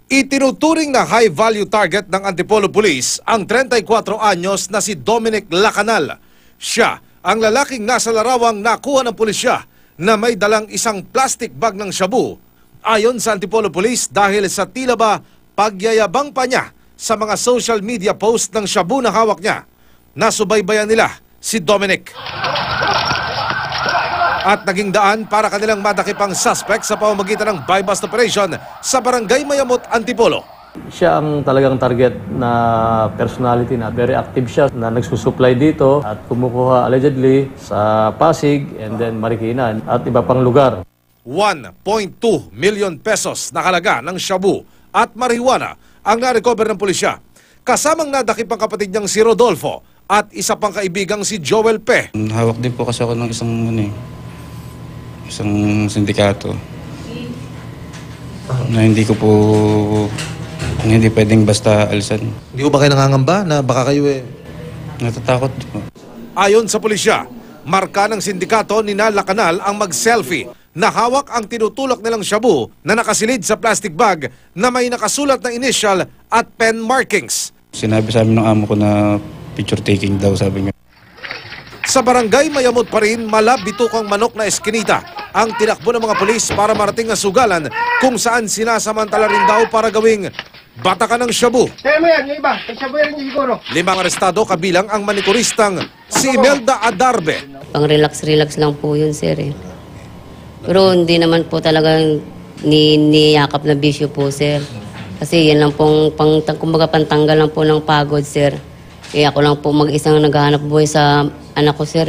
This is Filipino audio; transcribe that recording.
Itinuturing na high-value target ng Antipolo Police ang 34 anyos na si Dominic Lacanal. Siya ang lalaking nasa larawang nakuha ng pulisya na may dalang isang plastic bag ng shabu. Ayon sa Antipolo Police, dahil sa tila ba pagyayabang pa niya sa mga social media post ng shabu na hawak niya, nasubaybayan nila si Dominic. At naging daan para kanilang madakipang suspect sa pamamagitan ng buy-bust operation sa Barangay Mayamot, Antipolo. Siya ang talagang target na personality na very active siya na nagsusupply dito at kumukuha allegedly sa Pasig and then Marikina at iba pang lugar. 1.2 million pesos na halaga ng shabu at marijuana ang na-recover ng pulisya. Kasamang nadakip ang kapatid niyang si Rodolfo at isa pang kaibigang si Joel Pe. Hawak din po kasi ako ng isang sindikato na hindi pwedeng basta alisan. Hindi ko ba kayo nangangamba na baka kayo Natatakot po. Ayon sa pulisya, marka ng sindikato ni Lacanal ang mag-selfie na hawak ang tinutulak nilang shabu na nakasilid sa plastic bag na may nakasulat na initial at pen markings. Sinabi sa amin ng amo ko na picture taking daw, sabi niya. Sa Barangay Mayamot pa rin, malabitukang manok na eskinita ang tinakbo ng mga pulis para marating na sugalan kung saan sinasamantala rin daw para gawing batakan ng shabu. Kaya mo yan, yung iba. Shabu yan yung siguro. 5 arestado kabilang ang manikuristang si Imelda Adarbe. Pang relax lang po yun, sir. Pero hindi naman po talagang niyakap na bisyo po, sir. Kasi yan lang pong kumbaga pantanggal lang po ng pagod, sir. Ako lang po mag-isang naghahanap buhay sa anak ko, sir.